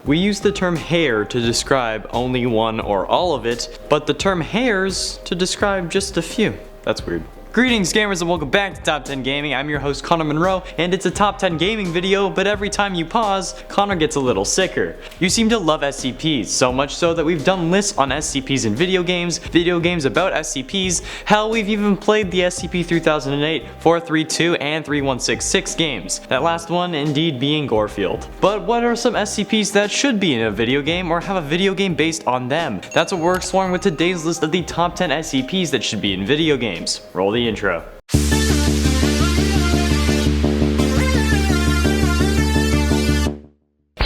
We use the term hair to describe only one or all of it, but the term hairs to describe just a few. That's weird. Greetings gamers and welcome back to Top 10 Gaming. I'm your host Connor Monroe, and it's a Top 10 Gaming video, but every time you pause, Connor gets a little sicker. You seem to love SCPs, so much so that we've done lists on SCPs in video games about SCPs, hell we've even played the SCP-3008, 432, and 3166 games, that last one indeed being Gorefield. But what are some SCPs that should be in a video game or have a video game based on them? That's what we're exploring with today's list of the top 10 SCPs that should be in video games. Roll the intro.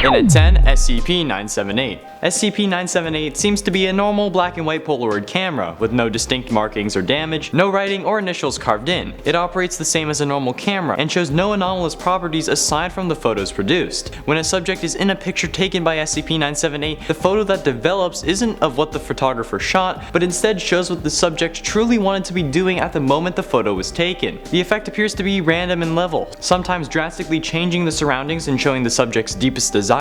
In at 10, SCP-978. SCP-978 seems to be a normal black and white Polaroid camera, with no distinct markings or damage, no writing or initials carved in. It operates the same as a normal camera, and shows no anomalous properties aside from the photos produced. When a subject is in a picture taken by SCP-978, the photo that develops isn't of what the photographer shot, but instead shows what the subject truly wanted to be doing at the moment the photo was taken. The effect appears to be random in level, sometimes drastically changing the surroundings and showing the subject's deepest desires,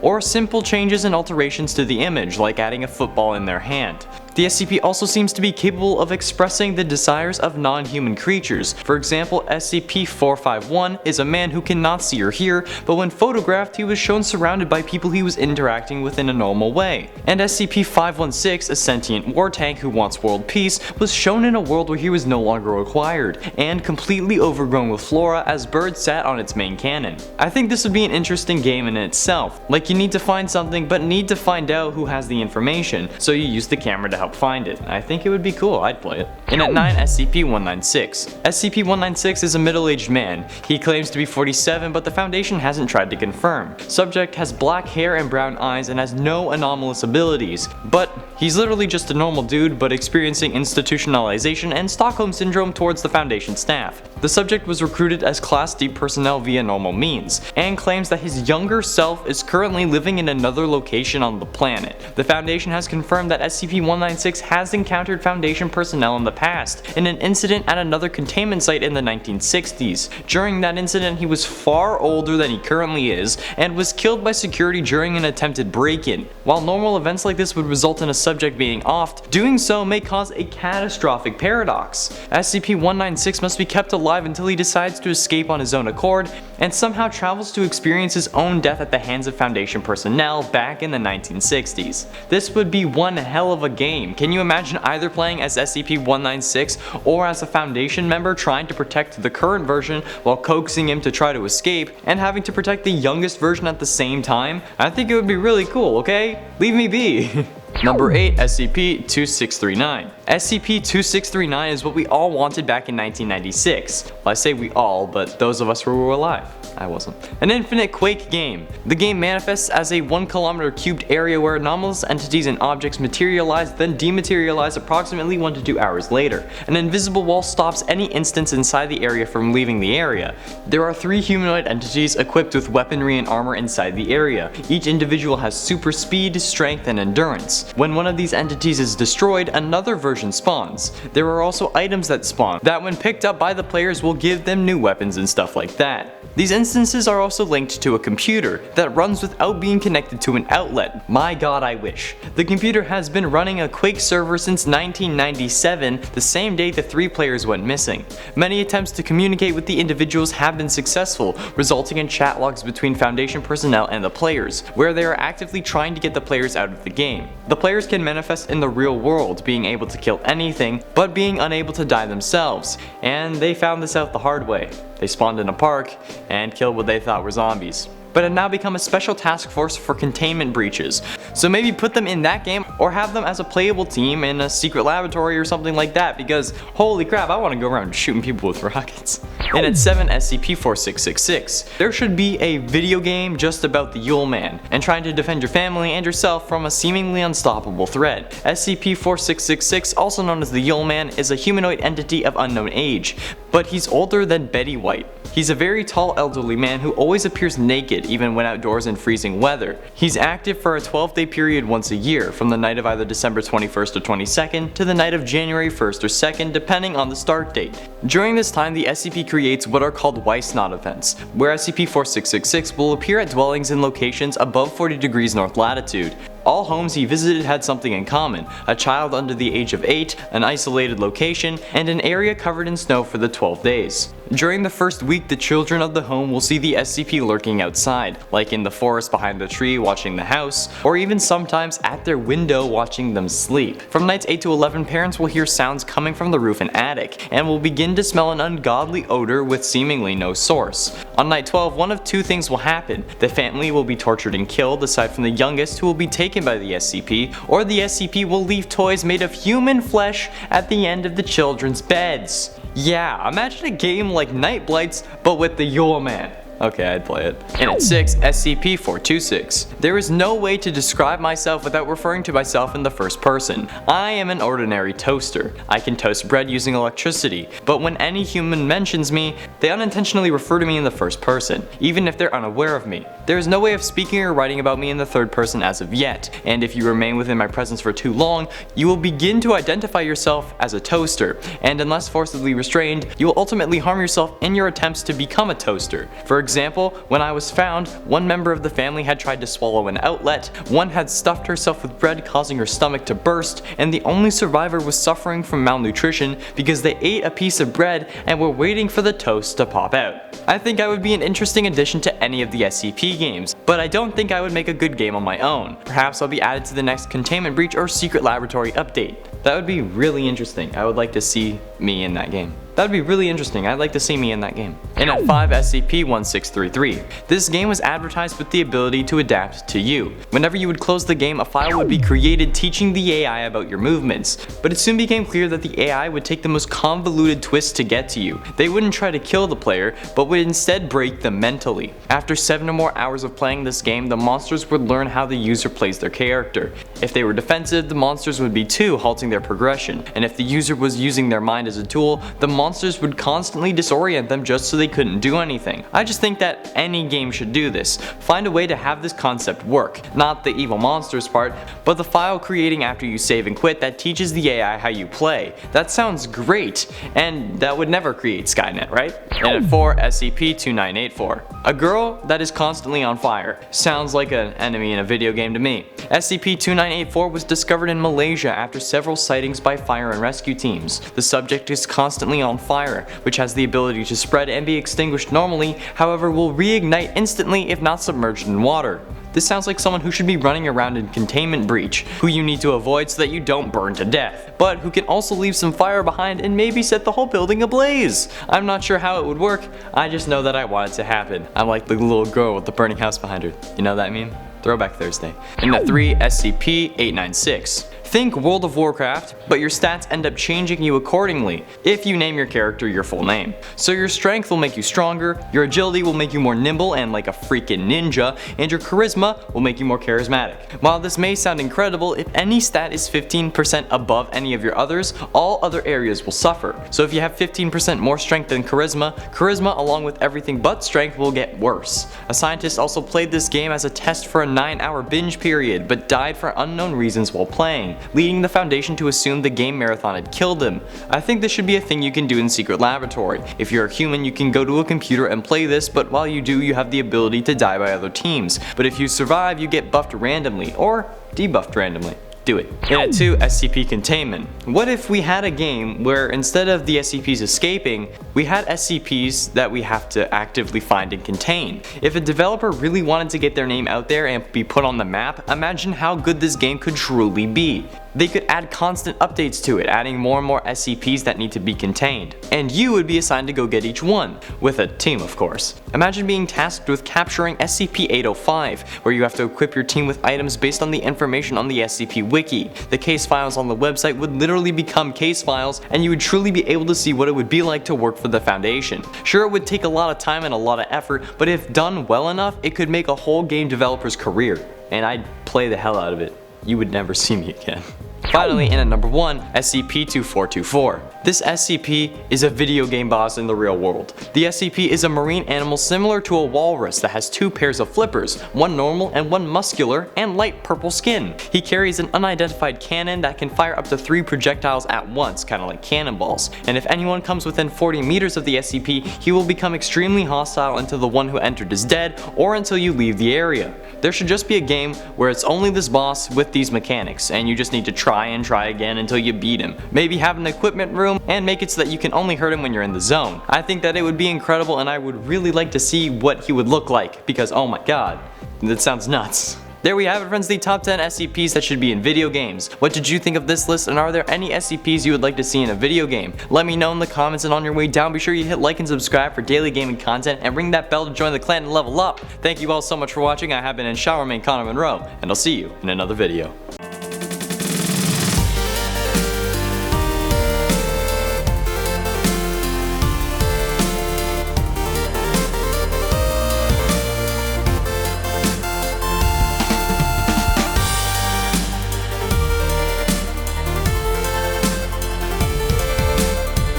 or simple changes and alterations to the image, like adding a football in their hand. The SCP also seems to be capable of expressing the desires of non-human creatures. For example, SCP-451 is a man who cannot see or hear, but when photographed he was shown surrounded by people he was interacting with in a normal way. And SCP-516, a sentient war tank who wants world peace, was shown in a world where he was no longer required, and completely overgrown with flora as birds sat on its main cannon. I think this would be an interesting game in itself. Like, you need to find something but need to find out who has the information, so you use the camera to help find it. I think it would be cool, I'd play it. And at 9, SCP-196. SCP-196 is a middle-aged man. He claims to be 47, but the Foundation hasn't tried to confirm. Subject has black hair and brown eyes and has no anomalous abilities, but he's literally just a normal dude but experiencing institutionalization and Stockholm Syndrome towards the Foundation staff. The subject was recruited as Class D personnel via normal means, and claims that his younger self is currently living in another location on the planet. The Foundation has confirmed that SCP-196 has encountered Foundation personnel in the past, in an incident at another containment site in the 1960s. During that incident he was far older than he currently is, and was killed by security during an attempted break-in. While normal events like this would result in a subject being offed, doing so may cause a catastrophic paradox. SCP-196 must be kept alive until he decides to escape on his own accord, and somehow travels to experience his own death at the hands of Foundation personnel back in the 1960s. This would be one hell of a game. Can you imagine either playing as SCP-196 or as a Foundation member trying to protect the current version while coaxing him to try to escape, and having to protect the youngest version at the same time? I think it would be really cool, okay? Leave me be. Number 8, SCP-2639. SCP-2639 is what we all wanted back in 1996. Well, I say we all, but those of us who were alive. I wasn't. An infinite Quake game. The game manifests as a 1 km cubed area where anomalous entities and objects materialize then dematerialize approximately 1 to 2 hours later. An invisible wall stops any instance inside the area from leaving the area. There are 3 humanoid entities equipped with weaponry and armor inside the area. Each individual has super speed, strength, and endurance. When one of these entities is destroyed, another version spawns. There are also items that spawn, that when picked up by the players will give them new weapons and stuff like that. These instances are also linked to a computer that runs without being connected to an outlet. My god, I wish. The computer has been running a Quake server since 1997, the same day the 3 players went missing. Many attempts to communicate with the individuals have been successful, resulting in chat logs between Foundation personnel and the players, where they are actively trying to get the players out of the game. The players can manifest in the real world, being able to kill anything, but being unable to die themselves, and they found this out the hard way. They spawned in a park and killed what they thought were zombies, but had now become a special task force for containment breaches. So maybe put them in that game, or have them as a playable team in a secret laboratory or something like that, because holy crap, I want to go around shooting people with rockets. And at 7, SCP-4666. There should be a video game just about the Yule Man, and trying to defend your family and yourself from a seemingly unstoppable threat. SCP-4666, also known as the Yule Man, is a humanoid entity of unknown age, but but he's older than Betty White. He's a very tall elderly man who always appears naked even when outdoors in freezing weather. He's active for a 12-day period once a year, from the night of either December 21st or 22nd to the night of January 1st or 2nd, depending on the start date. During this time, the SCP creates what are called Weisnot events, where SCP-4666 will appear at dwellings in locations above 40 degrees north latitude. All homes he visited had something in common: a child under the age of 8, an isolated location, and an area covered in snow for the 12 days. During the first week, the children of the home will see the SCP lurking outside, like in the forest behind the tree watching the house, or even sometimes at their window watching them sleep. From nights 8 to 11, parents will hear sounds coming from the roof and attic, and will begin to smell an ungodly odor with seemingly no source. On night 12, one of two things will happen: the family will be tortured and killed, aside from the youngest, who will be taken by the SCP, or the SCP will leave toys made of human flesh at the end of the children's beds. Yeah, imagine a game like Night Blights, but with the Yule Man. Okay, I'd play it. And at 6, SCP-426. There is no way to describe myself without referring to myself in the first person. I am an ordinary toaster. I can toast bread using electricity, but when any human mentions me, they unintentionally refer to me in the first person, even if they're unaware of me. There is no way of speaking or writing about me in the third person as of yet, and if you remain within my presence for too long, you will begin to identify yourself as a toaster, and unless forcibly restrained, you will ultimately harm yourself in your attempts to become a toaster. For example, when I was found, one member of the family had tried to swallow an outlet, one had stuffed herself with bread causing her stomach to burst, and the only survivor was suffering from malnutrition because they ate a piece of bread and were waiting for the toast to pop out. I think I would be an interesting addition to any of the SCP games, but I don't think I would make a good game on my own. Perhaps I'll be added to the next Containment Breach or Secret Laboratory update. That would be really interesting. I would like to see me in that game. That would be really interesting. I'd like to see me in that game. And at 5, SCP-1633. This game was advertised with the ability to adapt to you. Whenever you would close the game, a file would be created teaching the AI about your movements. But it soon became clear that the AI would take the most convoluted twists to get to you. They wouldn't try to kill the player, but would instead break them mentally. After 7 or more hours of playing this game, the monsters would learn how the user plays their character. If they were defensive, the monsters would be too, halting their progression. And if the user was using their mind as a tool, the monsters would constantly disorient them just so they couldn't do anything. I just think that any game should do this. Find a way to have this concept work. Not the evil monsters part, but the file creating after you save and quit that teaches the AI how you play. That sounds great, and that would never create Skynet, right? And at 4, SCP-2984. A girl that is constantly on fire. Sounds like an enemy in a video game to me. SCP-2984 was discovered in Malaysia after several sightings by fire and rescue teams. The subject is constantly on fire, which has the ability to spread and be extinguished normally, however will reignite instantly if not submerged in water. This sounds like someone who should be running around in Containment Breach, who you need to avoid so that you don't burn to death, but who can also leave some fire behind and maybe set the whole building ablaze. I'm not sure how it would work, I just know that I want it to happen. I'm like the little girl with the burning house behind her. You know that meme? Throwback Thursday. And at 3, SCP-896. Think World of Warcraft, but your stats end up changing you accordingly if you name your character your full name. So your strength will make you stronger, your agility will make you more nimble and like a freaking ninja, and your charisma will make you more charismatic. While this may sound incredible, if any stat is 15% above any of your others, all other areas will suffer. So if you have 15% more strength than charisma, charisma along with everything but strength will get worse. A scientist also played this game as a test for a 9-hour binge period, but died for unknown reasons while playing, leading the Foundation to assume the game marathon had killed him. I think this should be a thing you can do in Secret Laboratory. If you're a human, you can go to a computer and play this, but while you do, you have the ability to die by other teams. But if you survive, you get buffed randomly, or debuffed randomly. Do it. And at 2, SCP Containment. What if we had a game where instead of the SCPs escaping, we had SCPs that we have to actively find and contain? If a developer really wanted to get their name out there and be put on the map, imagine how good this game could truly be. They could add constant updates to it, adding more and more SCPs that need to be contained. And you would be assigned to go get each one, with a team of course. Imagine being tasked with capturing SCP-805, where you have to equip your team with items based on the information on the SCP Wiki. The case files on the website would literally become case files, and you would truly be able to see what it would be like to work for the Foundation. Sure, it would take a lot of time and a lot of effort, but if done well enough, it could make a whole game developer's career. And I'd play the hell out of it. You would never see me again. Finally, in at number 1, SCP-2424. This SCP is a video game boss in the real world. The SCP is a marine animal similar to a walrus that has 2 pairs of flippers, one normal and one muscular, and light purple skin. He carries an unidentified cannon that can fire up to 3 projectiles at once, kinda like cannonballs, and if anyone comes within 40 meters of the SCP, he will become extremely hostile until the one who entered is dead, or until you leave the area. There should just be a game where it's only this boss with these mechanics, and you just need to try and try again until you beat him. Maybe have an equipment room, and make it so that you can only hurt him when you're in the zone. I think that it would be incredible, and I would really like to see what he would look like, because oh my god, that sounds nuts. There we have it, friends, the top 10 SCPs that should be in video games. What did you think of this list, and are there any SCPs you would like to see in a video game? Let me know in the comments, and on your way down, be sure you hit like and subscribe for daily gaming content, and ring that bell to join the clan and level up. Thank you all so much for watching. I have been Inshallah, remain Connor Monroe, and I'll see you in another video.